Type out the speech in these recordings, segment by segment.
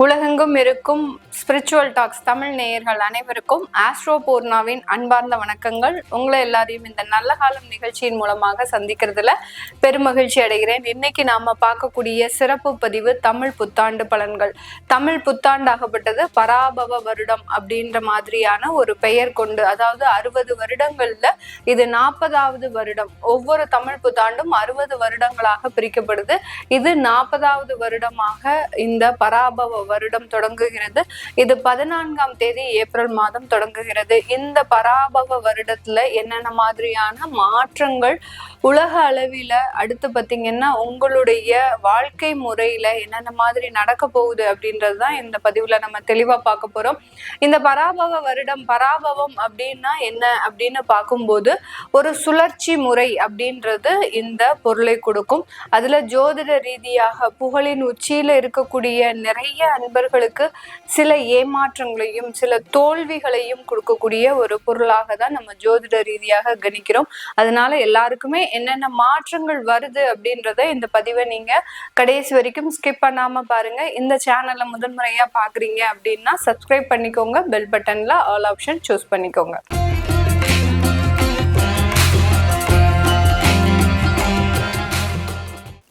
உலகெங்கும் இருக்கும் spiritual tax Tamil நேயர்கள் அனைவருக்கும் ஆஸ்ட்ரோ பூர்ணாவின் அன்பார்ந்த வணக்கங்கள். உங்களை எல்லாரையும் இந்த நல்ல காலம் நிகழ்ச்சியின் மூலமாக சந்திக்கிறதுல பெருமகிழ்ச்சி அடைகிறேன். இன்னைக்கு நாம பார்க்கக்கூடிய சிறப்பு பதிவு தமிழ் புத்தாண்டு பலன்கள். தமிழ் புத்தாண்டாகப்பட்டது பராபவ வருடம் அப்படின்ற மாதிரியான ஒரு பெயர் கொண்டு, அதாவது 60 வருடங்கள்ல இது 40வது வருடம். ஒவ்வொரு தமிழ் புத்தாண்டும் 60 வருடங்களாக பிரிக்கப்படுது. இது 40வது வருடமாக இந்த பராபவ வருடம் தொடங்குகிறது. இது 14ஆம் தேதி ஏப்ரல் மாதம் தொடங்குகிறது. இந்த பராபவ வருடத்துல என்னென்ன மாதிரியான மாற்றங்கள் உலக அளவில அடுத்து பார்த்தீங்கன்னா உங்களுடைய வாழ்க்கை முறையில என்னென்ன மாதிரி நடக்க போகுது அப்படின்றதுதான் இந்த பதிவுல நம்ம தெளிவா பார்க்க போறோம். இந்த பராபவ வருடம், பராபவம் அப்படின்னா என்ன அப்படின்னு பார்க்கும்போது ஒரு சுழற்சி முறை அப்படின்றது இந்த பொருளை கொடுக்கும். அதுல ஜோதிட ரீதியாக புகழின் உச்சியில இருக்கக்கூடிய நிறைய அன்பர்களுக்கு சில ஏமாற்றங்களையும் சில தோல்விகளையும் கொடுக்கக்கூடிய ஒரு பொருளாக தான் நம்ம ஜோதிட ரீதியாக கணிக்கிறோம். அதனால எல்லாருக்குமே என்னென்ன மாற்றங்கள் வருது அப்படின்றத இந்த பதிவை நீங்க கடைசி வரைக்கும் ஸ்கிப் பண்ணாம பாருங்க. இந்த சேனலை முதன்முறையா பாக்குறீங்க அப்படின்னா சப்ஸ்கிரைப் பண்ணிக்கோங்க. பெல் பட்டன்ல ஆல் ஆப்ஷன் சூஸ் பண்ணிக்கோங்க.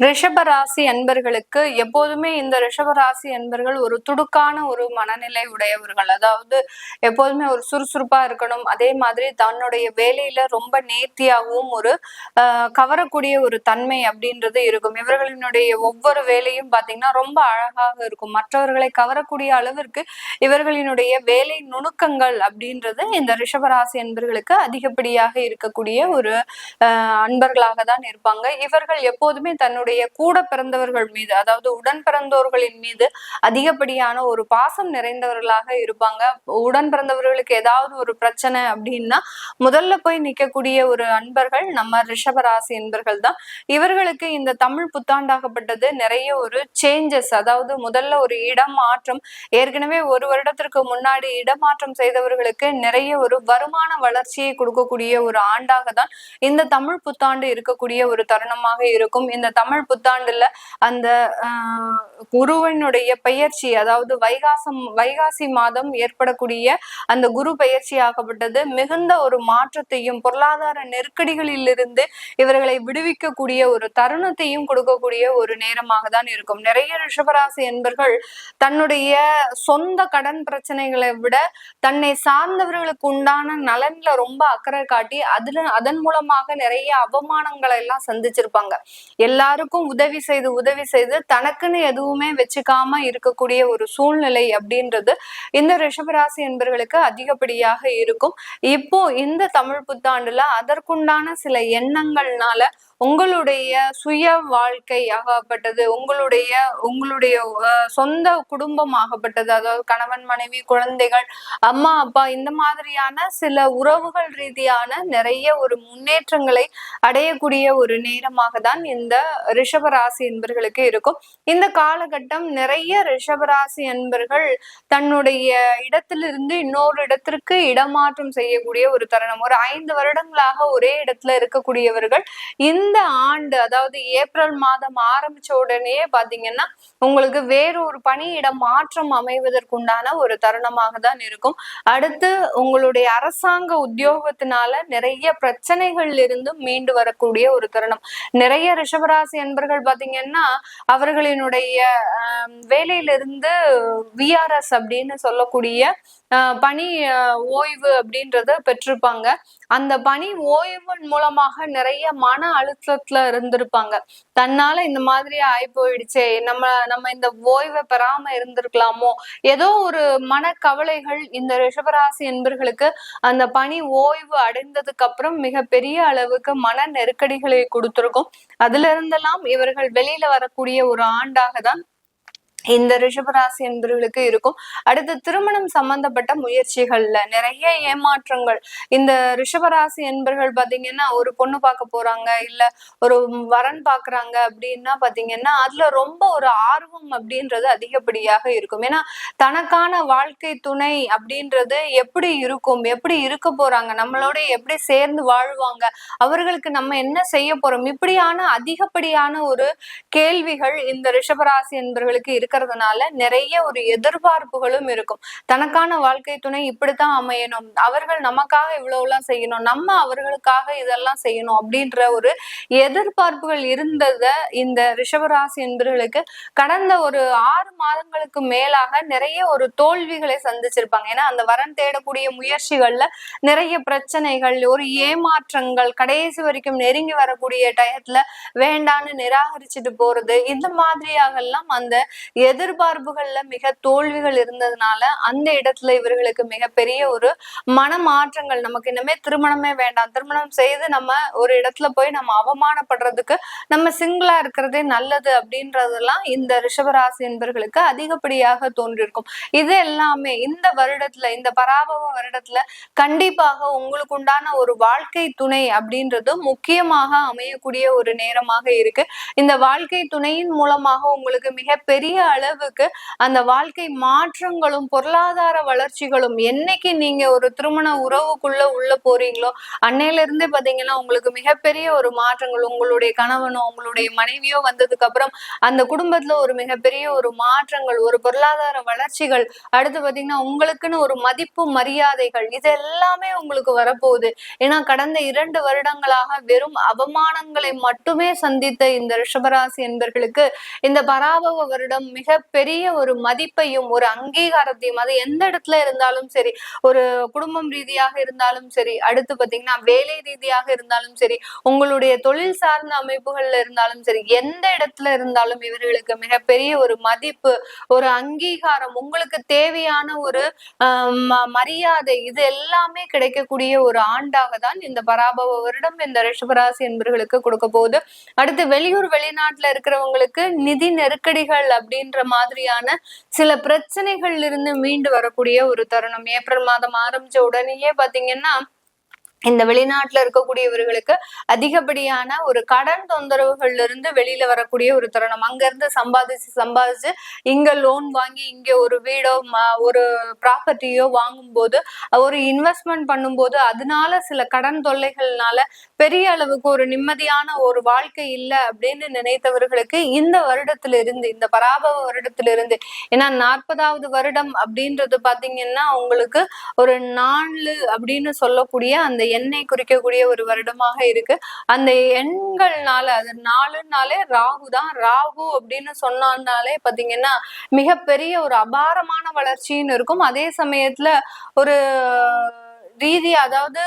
ரிஷபராசி அன்பர்களுக்கு எப்போதுமே இந்த ரிஷபராசி அன்பர்கள் ஒரு துடுக்கான ஒரு மனநிலை உடையவர்கள். அதாவது எப்போதுமே ஒரு சுறுசுறுப்பா இருக்கணும். அதே மாதிரி தன்னுடைய வேலையில ரொம்ப நேர்த்தியாகவும் ஒரு கவரக்கூடிய ஒரு தன்மை அப்படின்றது இருக்கும். இவர்களினுடைய ஒவ்வொரு வேலையும் பாத்தீங்கன்னா ரொம்ப அழகாக இருக்கும். மற்றவர்களை கவரக்கூடிய அளவிற்கு இவர்களினுடைய வேலை நுணுக்கங்கள் அப்படின்றது இந்த ரிஷபராசி அன்பர்களுக்கு அதிகப்படியாக இருக்கக்கூடிய ஒரு அன்பர்களாக தான் இருப்பாங்க. இவர்கள் எப்போதுமே தன்னுடைய கூட பிறந்தவர்கள் மீது, அதாவது உடன் பிறந்தவர்களின் மீது அதிகப்படியான ஒரு பாசம் நிறைந்தவர்களாக இருப்பாங்க. உடன் பிறந்தவர்களுக்கு ஏதாவது ஒரு பிரச்சனை அப்படின்னா முதல்ல போய் நிற்கக்கூடிய ஒரு அன்பர்கள் நம்ம ரிஷபராசி அன்பர்கள் தான். இவர்களுக்கு இந்த தமிழ் புத்தாண்டாகப்பட்டது நிறைய ஒரு சேஞ்சஸ், அதாவது முதல்ல ஒரு இடமாற்றம். ஏற்கனவே ஒரு வருடத்திற்கு முன்னாடி இடமாற்றம் செய்தவர்களுக்கு நிறைய ஒரு வருமான வளர்ச்சியை கொடுக்கக்கூடிய ஒரு ஆண்டாக தான் இந்த தமிழ் புத்தாண்டு இருக்கக்கூடிய ஒரு தருணமாக இருக்கும். இந்த தமிழ் புத்தாண்டுல அந்த குருவினுடைய பெயர்ச்சி, அதாவது வைகாசி மாதம் ஏற்படக்கூடிய அந்த குரு பெயர்ச்சி ஆகப்பட்டது மிகுந்த ஒரு மாற்றத்தையும் பொருளாதார நெருக்கடிகளில் இருந்து இவர்களை விடுவிக்கக்கூடிய ஒரு தருணத்தையும் கொடுக்கக்கூடிய ஒரு நேரமாக தான் இருக்கும். நிறைய ரிஷபராசி என்பர்கள் தன்னுடைய சொந்த கடன் பிரச்சனைகளை விட தன்னை சார்ந்தவர்களுக்கு உண்டான நலன்ல ரொம்ப அக்கறை காட்டி அதன் மூலமாக நிறைய அவமானங்களை எல்லாம் சந்திச்சிருப்பாங்க. எல்லாருக்கும் உதவி செய்து தனக்குன்னு எதுவுமே வச்சுக்காம இருக்கக்கூடிய ஒரு சூழ்நிலை அப்படின்றது இந்த ரிஷபராசி என்பர்களுக்கு அதிகப்படியாக இருக்கும். இப்போ இந்த தமிழ் புத்தாண்டுல அதற்குண்டான சில எண்ணங்கள்னால உங்களுடைய சுய வாழ்க்கை ஆகப்பட்டது, உங்களுடைய சொந்த குடும்பம் ஆகப்பட்டது, அதாவது கணவன் மனைவி குழந்தைகள் அம்மா அப்பா இந்த மாதிரியான சில உறவுகள் ரீதியான நிறைய ஒரு முன்னேற்றங்களை அடையக்கூடிய ஒரு நேரமாக தான் இந்த ரிஷபராசி என்பர்களுக்கு இருக்கும். இந்த காலகட்டம் நிறைய ரிஷபராசி என்பர்கள் தன்னுடைய இடத்திலிருந்து இன்னொரு இடத்திற்கு இடமாற்றம் செய்யக்கூடிய ஒரு தருணம். ஒரு 5 வருடங்களாக ஒரே இடத்துல இருக்கக்கூடியவர்கள் இந்த ஆண்டு, அதாவது ஏப்ரல் மாதம் ஆரம்பிச்ச உடனே பாத்தீங்கன்னா உங்களுக்கு வேறொரு பணியிடம் மாற்றம் அமைவதற்குண்டான ஒரு தருணமாக தான் இருக்கும். அடுத்து உங்களுடைய அரசாங்க உத்தியோகத்தினால நிறைய பிரச்சனைகள் இருந்து மீண்டு வரக்கூடிய ஒரு தருணம். நிறைய ரிஷபராசி அன்பர்கள் பாத்தீங்கன்னா அவர்களினுடைய வேலையிலிருந்து விஆர்எஸ் அப்படின்னு சொல்லக்கூடிய பணி ஓய்வு அப்படின்றத பெற்றிருப்பாங்க. அந்த பணி ஓய்வின் மூலமாக நிறைய மன அழுத்தத்துல இருந்திருப்பாங்க. தன்னால இந்த மாதிரி ஆகி போயிடுச்சே, நம்ம இந்த ஓய்வை பெறாம இருந்திருக்கலாமோ, ஏதோ ஒரு மனக்கவலைகள் இந்த ரிஷபராசி என்பர்களுக்கு அந்த பணி ஓய்வு அடைந்ததுக்கு அப்புறம் மிகப்பெரிய அளவுக்கு மன நெருக்கடிகளை கொடுத்திருக்கும். அதுல இருந்தெல்லாம் இவர்கள் வெளியில வரக்கூடிய ஒரு ஆண்டாக தான் இந்த ரிஷபராசி என்பவர்களுக்கு இருக்கும். அடுத்து திருமணம் சம்பந்தப்பட்ட முயற்சிகள்ல நிறைய ஏமாற்றங்கள். இந்த ரிஷபராசி என்பர்கள் பாத்தீங்கன்னா ஒரு பொண்ணு பார்க்க போறாங்க, இல்ல ஒரு வரன் பாக்குறாங்க அப்படின்னா பாத்தீங்கன்னா அதுல ரொம்ப ஒரு ஆர்வம் அப்படின்றது அதிகப்படியாக இருக்கும். ஏன்னா தனக்கான வாழ்க்கை துணை அப்படின்றது எப்படி இருக்கும், எப்படி இருக்க போறாங்க, நம்மளோட எப்படி சேர்ந்து வாழ்வாங்க, அவர்களுக்கு நம்ம என்ன செய்ய போறோம், இப்படியான அதிகப்படியான ஒரு கேள்விகள் இந்த ரிஷபராசி என்பவர்களுக்கு இருக்க இருக்கிறதுனால நிறைய ஒரு எதிர்பார்ப்புகளும் இருக்கும். தனக்கான வாழ்க்கை துணை இப்படித்தான் அமையணும், அவர்கள் நமக்காக இவ்வளவுலாம் செய்யணும், நம்ம அவர்களுக்காக இதெல்லாம் செய்யணும் அப்படின்ற ஒரு எதிர்பார்ப்புகள் இருந்தத இந்த ரிஷபராசி என்பவர்களுக்கு கடந்த ஒரு 6 மாதங்களுக்கு மேலாக நிறைய ஒரு தோல்விகளை சந்திச்சிருப்பாங்க. ஏன்னா அந்த வரன் தேடக்கூடிய முயற்சிகள்ல நிறைய பிரச்சனைகள், ஒரு ஏமாற்றங்கள், கடைசி வரைக்கும் நெருங்கி வரக்கூடிய டயத்துல வேண்டான்னு நிராகரிச்சுட்டு போறது, இந்த மாதிரியாக எல்லாம் அந்த எதிர்பார்ப்புகள்ல மிக தோல்விகள் இருந்ததுனால அந்த இடத்துல இவர்களுக்கு மிகப்பெரிய ஒரு மனமாற்றங்கள், நமக்கு இனிமே திருமணமே வேண்டாம், திருமணம் செய்து நம்ம ஒரு இடத்துல போய் நம்ம அவமானப்படுறதுக்கு நம்ம சிங்கிளா இருக்கிறதே நல்லது அப்படின்றதெல்லாம் இந்த ரிஷபராசி என்பவர்களுக்கு அதிகப்படியாக தோன்றிருக்கும். இது எல்லாமே இந்த வருடத்துல, இந்த பராபவ வருடத்துல கண்டிப்பாக உங்களுக்கு உண்டான ஒரு வாழ்க்கை துணை அப்படின்றது முக்கியமாக அமையக்கூடிய ஒரு நேரமாக இருக்கு. இந்த வாழ்க்கை துணையின் மூலமாக உங்களுக்கு மிகப்பெரிய அளவுக்கு அந்த வாழ்க்கை மாற்றங்களும் பொருளாதார வளர்ச்சிகளும், என்னைக்கு நீங்க ஒரு திருமண உறவுக்குள்ள உள்ள போறீங்களோ அன்னையில இருந்தே பாத்தீங்கன்னா உங்களுக்கு மிகப்பெரிய ஒரு மாற்றங்கள், உங்களுடைய கணவனோ உங்களுடைய மனைவியோ வந்ததுக்கு அப்புறம் அந்த குடும்பத்துல ஒரு மிகப்பெரிய ஒரு மாற்றங்கள், ஒரு பொருளாதார வளர்ச்சிகள், அடுத்து பாத்தீங்கன்னா உங்களுக்குன்னு ஒரு மதிப்பு மரியாதைகள், இது எல்லாமே உங்களுக்கு வரப்போகுது. ஏன்னா கடந்த 2 வருடங்களாக வெறும் அவமானங்களை மட்டுமே சந்தித்த இந்த ரிஷபராசி என்பர்களுக்கு இந்த பராபவ வருடம் மிகப்பெரிய ஒரு மதிப்பையும் ஒரு அங்கீகாரத்தையும், அது எந்த இடத்துல இருந்தாலும் சரி, ஒரு குடும்பம் ரீதியாக இருந்தாலும் சரி, அடுத்து பாத்தீங்கன்னா வேலை ரீதியாக இருந்தாலும் சரி, உங்களுடைய தொழில் சார்ந்த அமைப்புகள்ல இருந்தாலும் சரி, எந்த இடத்துல இருந்தாலும் இவர்களுக்கு மிகப்பெரிய ஒரு மதிப்பு, ஒரு அங்கீகாரம், உங்களுக்கு தேவையான ஒரு மரியாதை, இது எல்லாமே கிடைக்கக்கூடிய ஒரு ஆண்டாக தான் இந்த பராபவ வருடம் இந்த ரிஷபராசி என்பவர்களுக்கு கொடுக்க போகுது. அடுத்து வெளியூர் வெளிநாட்டுல இருக்கிறவங்களுக்கு நிதி நெருக்கடிகள் அப்படின்ற மாதிரியான சில பிரச்சனைகள்ல இருந்து மீண்டு வரக்கூடிய ஒரு தருணம். ஏப்ரல் மாதம் ஆரம்பிச்ச உடனேயே பாத்தீங்கன்னா இந்த வெளிநாட்டுல இருக்கக்கூடியவர்களுக்கு அதிகப்படியான ஒரு கடன் தொந்தரவுகள்ல இருந்து வெளியில வரக்கூடிய ஒரு தருணம். அங்க இருந்து சம்பாதிச்சு இங்க லோன் வாங்கி இங்க ஒரு வீடோ ஒரு ப்ராப்பர்ட்டியோ வாங்கும் போது, ஒரு இன்வெஸ்ட்மெண்ட் பண்ணும்போது அதனால சில கடன் தொல்லைகள்னால பெரிய அளவுக்கு ஒரு நிம்மதியான ஒரு வாழ்க்கை இல்லை அப்படின்னு நினைத்தவர்களுக்கு இந்த வருடத்திலிருந்து, இந்த பராபவ வருடத்திலிருந்து, ஏன்னா 40வது வருடம் அப்படின்றது பாத்தீங்கன்னா உங்களுக்கு ஒரு 4 அப்படின்னு சொல்லக்கூடிய அந்த எண்ணை குறிக்கக்கூடிய ஒரு வருடமாக இருக்கு. அந்த எண்கள்னால, அது 4னாலே ராகு தான். ராகு அப்படின்னு சொன்னாலே பாத்தீங்கன்னா மிகப்பெரிய ஒரு அபாரமான வளர்ச்சின்னு இருக்கும். அதே சமயத்துல ஒரு ரீதியா, அதாவது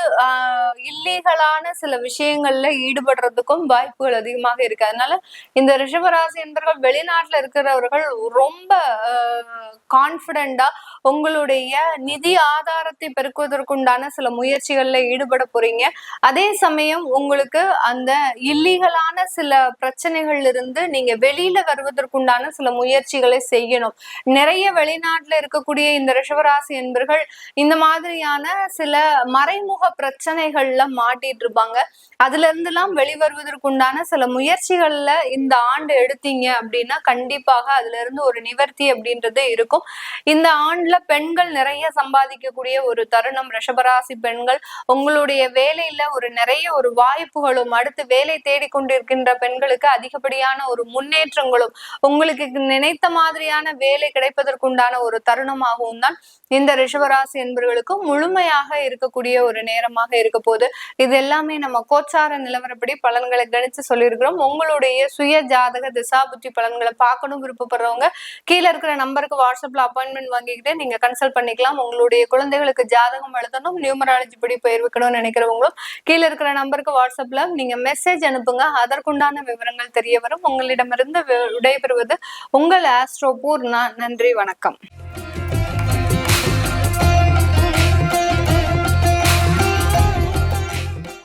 இல்லீகலான சில விஷயங்கள்ல ஈடுபடுறதுக்கும் வாய்ப்புகள் அதிகமாக இருக்கு. அதனால இந்த ரிஷபராசி என்பவர்கள் வெளிநாட்டுல இருக்கிறவர்கள் ரொம்ப கான்பிடண்டா உங்களுடைய நிதி ஆதாரத்தை பெருக்குவதற்குண்டான சில முயற்சிகள்ல ஈடுபட போறீங்க. அதே சமயம் உங்களுக்கு அந்த இல்லீகலான சில பிரச்சனைகள்ல இருந்து நீங்க வெளியில வருவதற்குண்டான சில முயற்சிகளை செய்யணும். நிறைய வெளிநாட்டுல இருக்கக்கூடிய இந்த ரிஷபராசி என்பவர்கள் இந்த மாதிரியான சில மறைமுக பிரச்சனைகள்ல மாட்டிட்டு இருப்பாங்க. அதுல இருந்து எல்லாம் வெளிவருவதற்குண்டான சில முயற்சிகள்ல இந்த ஆண்டு எடுத்தீங்க அப்படின்னா கண்டிப்பாக அதுல இருந்து ஒரு நிவர்த்தி அப்படின்றது இருக்கும். இந்த ஆண்டுல பெண்கள் நிறைய சம்பாதிக்கக்கூடிய ஒரு தருணம். ரிஷபராசி பெண்கள் உங்களுடைய வேலையில ஒரு நிறைய ஒரு வாய்ப்புகளும், அடுத்து வேலை தேடிக்கொண்டிருக்கின்ற பெண்களுக்கு அதிகப்படியான ஒரு முன்னேற்றங்களும், உங்களுக்கு நினைத்த மாதிரியான வேலை கிடைப்பதற்குண்டான ஒரு தருணமாகவும் தான் இந்த ரிஷபராசி என்பவர்களுக்கு முழுமையாக இருக்கக்கூடிய ஒரு நேரமாக இருக்க போது. இது எல்லாமே நம்ம கோச்சார நிலவரப்படி பலன்களை கணிச்சு சொல்லியிருக்கிறோம். உங்களுடைய சுய ஜாதக திசாபுத்தி பலன்களை பார்க்கணும் விருப்பப்படுறவங்க கீழே இருக்கிற நம்பருக்கு வாட்ஸ்அப்ல அப்பாயின்மெண்ட் வாங்கிக்கிட்டு நீங்க கன்சல்ட் பண்ணிக்கலாம். உங்களுடைய குழந்தைகளுக்கு ஜாதகம் எழுதணும், நியூமராலஜி படி பயிர் வைக்கணும்னு நினைக்கிறவங்களும் கீழே இருக்கிற நம்பருக்கு வாட்ஸ்அப்ல நீங்க மெசேஜ் அனுப்புங்க. அதற்குண்டான விவரங்கள் தெரிய வரும். உங்களிடமிருந்து விடைபெறுவது உங்கள் ஆஸ்ட்ரோ பூர்ணா. நன்றி, வணக்கம்.